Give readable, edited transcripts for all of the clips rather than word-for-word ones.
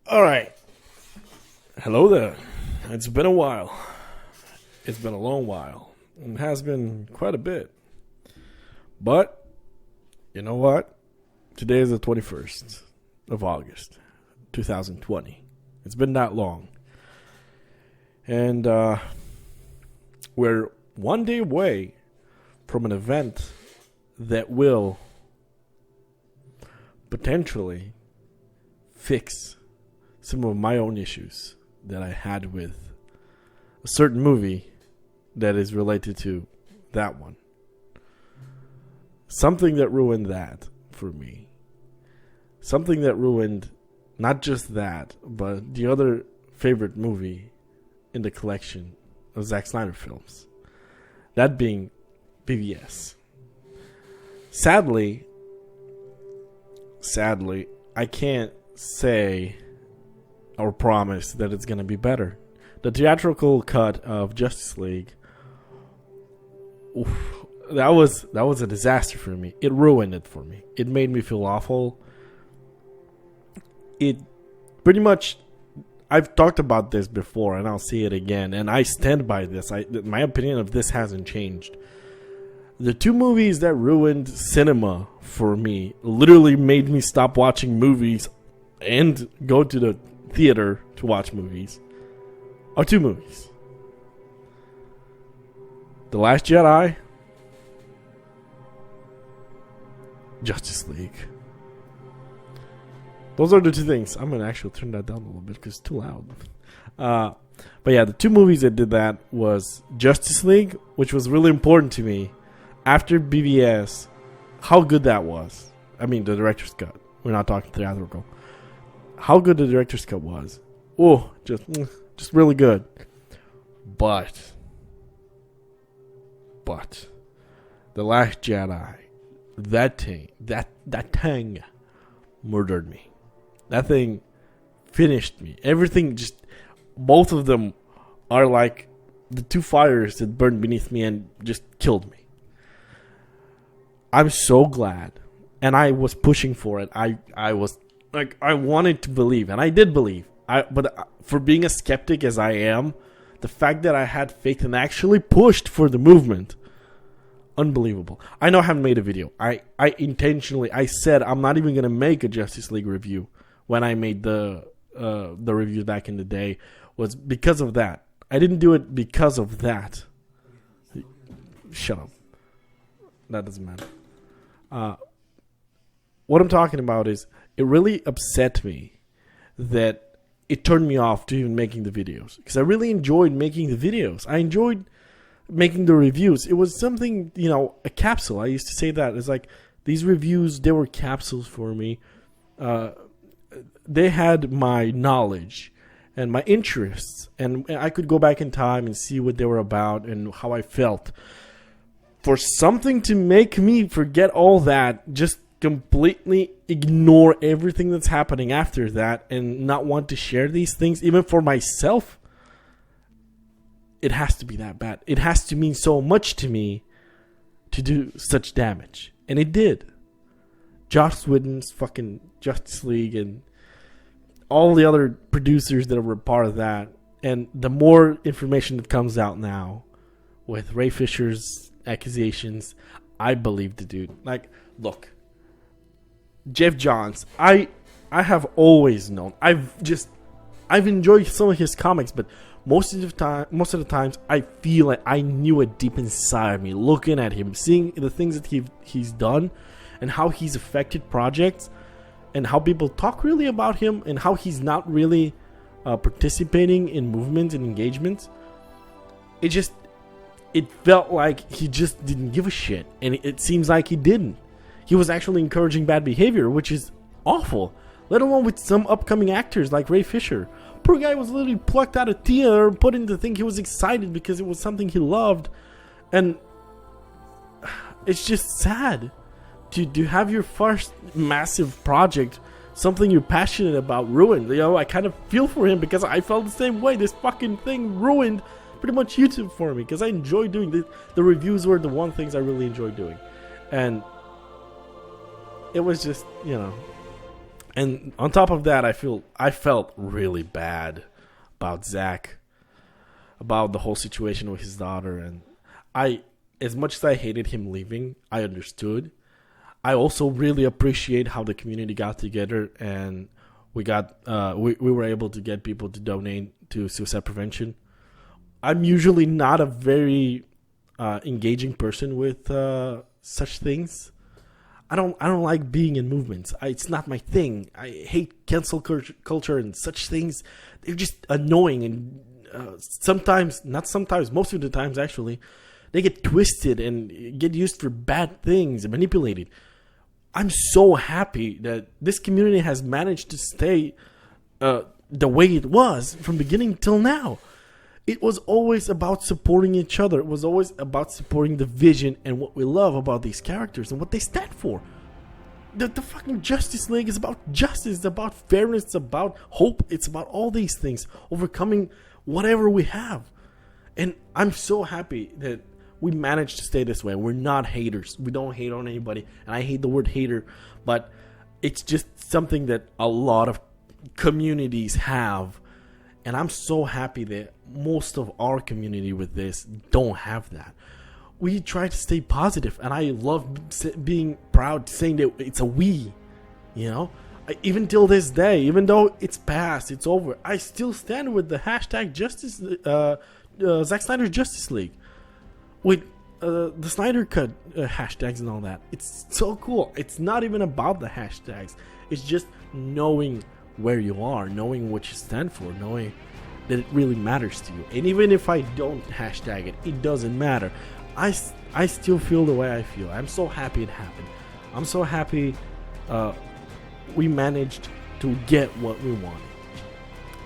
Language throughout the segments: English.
All right. Hello there. It's been a while. It's been a long while. It has been quite a bit. But, you know what? Today is the 21st of August, 2020. It's been that long. And we're one day away from an event that will potentially fix some of my own issues that I had with a certain movie that is related to that one. Something that ruined that for me. Something that ruined not just that, but the other favorite movie in the collection of Zack Snyder films. That being BVS. Sadly, I can't say or promise that it's going to be better. The theatrical cut of Justice League, that was a disaster for me. It ruined it for me. It made me feel awful. It pretty much, I've talked about this before and I'll say it again, and I stand by this. My opinion of this hasn't changed. The two movies that ruined cinema for me, literally made me stop watching movies and go to the theater to watch movies, are two movies. The Last Jedi, Justice League. Those are the two things. I'm going to actually turn that down a little bit because it's too loud. But yeah, the two movies that did that was Justice League, which was really important to me after BVS, how good that was. I mean, the director's cut. We're not talking theatrical. How good the director's cut was. Oh, just really good. But The Last Jedi, that thing murdered me. That thing finished me. Everything just, both of them are like the two fires that burned beneath me and just killed me. I'm so glad, and I was pushing for it. I was like, I wanted to believe, and I did believe. But for being a skeptic as I am, the fact that I had faith and actually pushed for the movement, unbelievable. I know I haven't made a video. I intentionally, I said I'm not even going to make a Justice League review when I made the reviews back in the day, was because of that. I didn't do it because of that. Shut up. That doesn't matter. What I'm talking about is, it really upset me that it turned me off to even making the videos. Because I really enjoyed making the videos. I enjoyed making the reviews. It was something, a capsule. I used to say that. It's like, these reviews, they were capsules for me. They had my knowledge and my interests. And I could go back in time and see what they were about and how I felt. For something to make me forget all that, just completely ignore everything that's happening after that and not want to share these things, even for myself, it has to be that bad. It has to mean so much to me to do such damage. And it did. Joss Whedon's fucking Justice League and all the other producers that were part of that. And the more information that comes out now with Ray Fisher's accusations, I believe the dude. Like, look, Jeff Johns, I have always known. I've enjoyed some of his comics, but most of the times I feel like I knew it deep inside of me, looking at him, seeing the things that he's done and how he's affected projects and how people talk really about him and how he's not really participating in movements and engagements. It felt like he just didn't give a shit, and it seems like he didn't. He was actually encouraging bad behavior, which is awful, let alone with some upcoming actors like Ray Fisher. Poor guy was literally plucked out of theater, put in the thing. He was excited because it was something he loved, and it's just sad to have your first massive project, something you're passionate about, ruined. I kind of feel for him because I felt the same way. This fucking thing ruined pretty much YouTube for me because I enjoy doing the reviews were the one things I really enjoyed doing, and it was just And on top of that, I felt really bad about Zack, about the whole situation with his daughter, and as much as I hated him leaving, I understood. I also really appreciate how the community got together and we were able to get people to donate to suicide prevention. I'm usually not a very engaging person with such things. I don't like being in movements. It's not my thing. I hate cancel culture and such things. They're just annoying, and most of the times actually, they get twisted and get used for bad things and manipulated. I'm so happy that this community has managed to stay the way it was from beginning till now. It was always about supporting each other. It was always about supporting the vision and what we love about these characters and what they stand for. The fucking Justice League is about justice. It's about fairness. It's about hope. It's about all these things. Overcoming whatever we have. And I'm so happy that we managed to stay this way. We're not haters. We don't hate on anybody. And I hate the word hater. But it's just something that a lot of communities have. And I'm so happy that most of our community with this don't have that. We try to stay positive, and I love being proud, saying that it's a we, you know? Even till this day, even though it's past, it's over, I still stand with the hashtag Zack Snyder's Justice League. With the Snyder Cut hashtags and all that. It's so cool. It's not even about the hashtags. It's just knowing where you are, knowing what you stand for, knowing that it really matters to you. And even if I don't hashtag it, it doesn't matter. I still feel the way I feel. I'm so happy it happened. I'm so happy we managed to get what we wanted.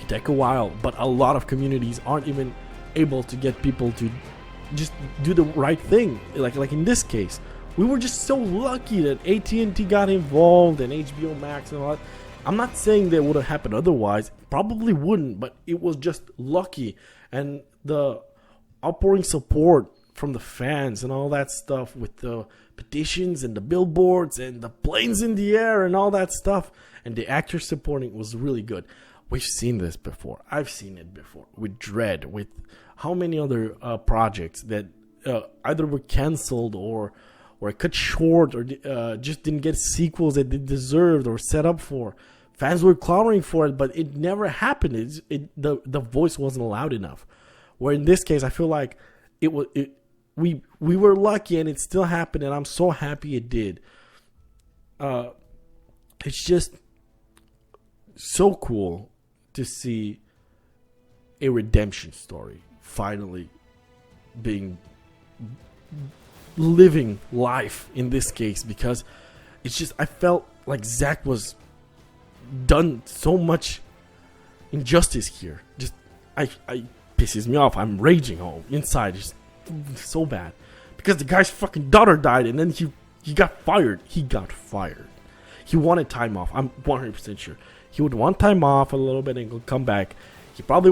It took a while, but a lot of communities aren't even able to get people to just do the right thing. Like in this case, we were just so lucky that AT&T got involved and HBO Max and all that. I'm not saying that would have happened otherwise. Probably wouldn't, but it was just lucky. And the outpouring support from the fans and all that stuff with the petitions and the billboards and the planes in the air and all that stuff and the actors supporting was really good. We've seen this before. I've seen it before with Dread, with how many other projects that either were canceled or cut short or just didn't get sequels that they deserved or set up for. Fans were clamoring for it, but it never happened. The voice wasn't loud enough. Where in this case, I feel like we were lucky and it still happened, and I'm so happy it did. It's just so cool to see a redemption story finally living life in this case, because it's just, I felt like Zack was done so much injustice here. Just I pisses me off. I'm raging all inside, just so bad, because the guy's fucking daughter died and then he got fired. He wanted time off. I'm 100% sure he would want time off a little bit and come back. He probably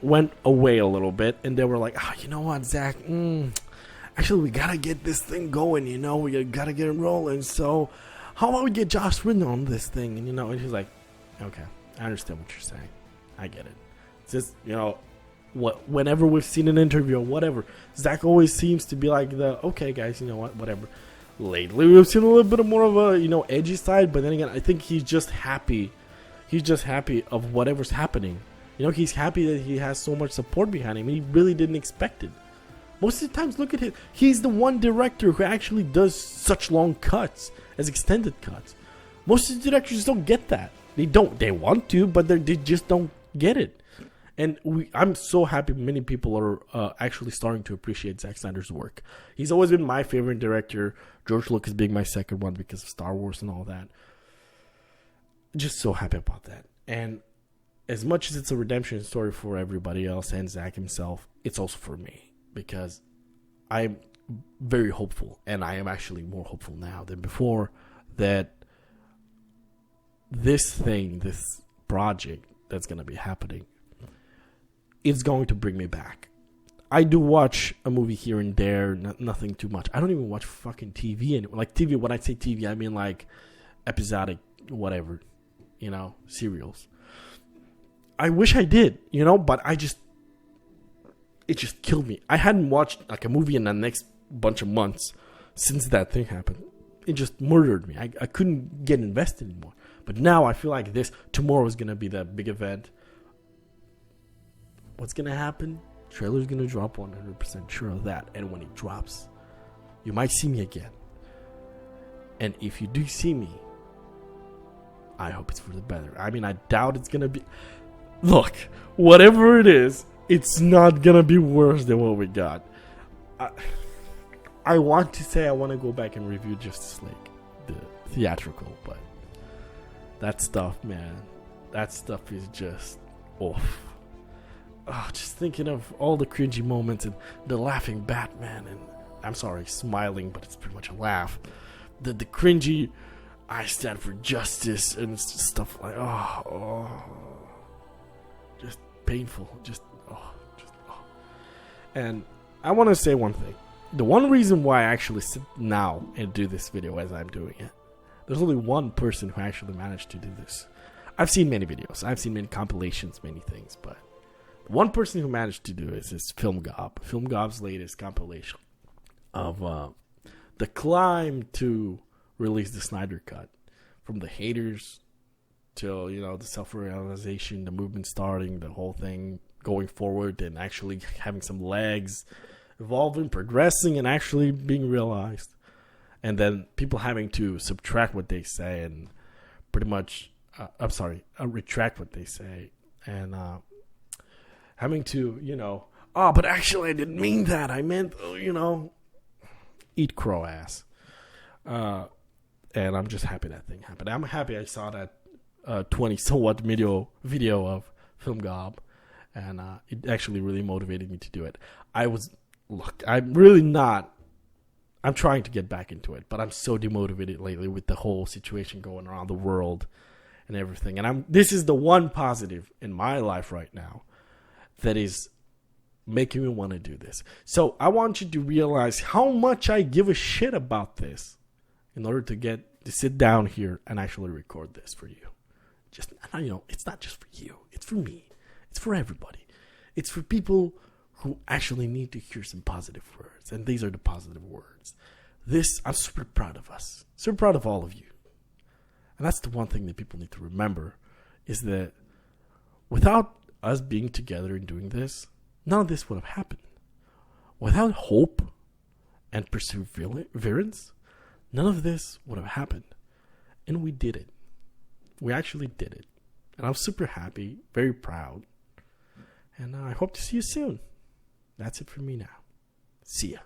went away a little bit, and they were like, you know what, Zack, actually, we gotta get this thing going, we gotta get it rolling, so how about we get Josh Whedon on this thing? And, and he's like, okay, I understand what you're saying. I get it. It's just, whenever we've seen an interview or whatever, Zack always seems to be like okay, guys, you know what, whatever. Lately, we've seen a little bit more of a, edgy side, but then again, I think he's just happy. He's just happy of whatever's happening. He's happy that he has so much support behind him. He really didn't expect it. Most of the times, look at him. He's the one director who actually does such long cuts as extended cuts. Most of the directors don't get that. They want to, but they just don't get it. And I'm so happy many people are actually starting to appreciate Zack Snyder's work. He's always been my favorite director. George Lucas being my second one because of Star Wars and all that. Just so happy about that. And as much as it's a redemption story for everybody else and Zack himself, it's also for me, because I'm very hopeful, and I am actually more hopeful now than before, that this project that's going to be happening, it's going to bring me back. I do watch a movie here and there, nothing too much. I don't even watch fucking TV anymore. Like TV, when I say TV, I mean like episodic, whatever, serials. I wish I did, but it just killed me. I hadn't watched like a movie in the next bunch of months since that thing happened. It just murdered me. I couldn't get invested anymore. But now I feel like tomorrow is going to be that big event. What's going to happen? Trailer's going to drop, 100% sure of that. And when it drops, you might see me again. And if you do see me, I hope it's for the better. I mean, I doubt it's going to be... Look, whatever it is, it's not going to be worse than what we got. I want to say I want to go back and review Justice League, the theatrical, but that stuff, man, that stuff is just off. Just thinking of all the cringy moments and the laughing Batman, and I'm sorry, smiling, but it's pretty much a laugh. The cringy, I stand for justice and stuff like, just painful, And I want to say one thing. The one reason why I actually sit now and do this video as I'm doing it, there's only one person who actually managed to do this. I've seen many videos, I've seen many compilations, many things, but the one person who managed to do this is FilmGob. FilmGob's latest compilation of the climb to release the Snyder Cut. From the haters till, the self-realization, the movement starting, the whole thing going forward and actually having some legs, evolving, progressing, and actually being realized. And then people having to subtract what they say and pretty much, retract what they say. And having to, but actually I didn't mean that. I meant, eat crow ass. And I'm just happy that thing happened. I'm happy I saw that 20-somewhat video of FilmGob. And it actually really motivated me to do it. I'm really not. I'm trying to get back into it, but I'm so demotivated lately with the whole situation going around the world and everything. And this is the one positive in my life right now that is making me want to do this. So I want you to realize how much I give a shit about this in order to sit down here and actually record this for you. It's not just for you. It's for me. It's for everybody. It's for people who actually need to hear some positive words. And these are the positive words. I'm super proud of us. Super proud of all of you. And that's the one thing that people need to remember is that without us being together and doing this, none of this would have happened. Without hope and perseverance, none of this would have happened. And we did it. We actually did it. And I'm super happy, very proud. And I hope to see you soon. That's it for me now. See ya.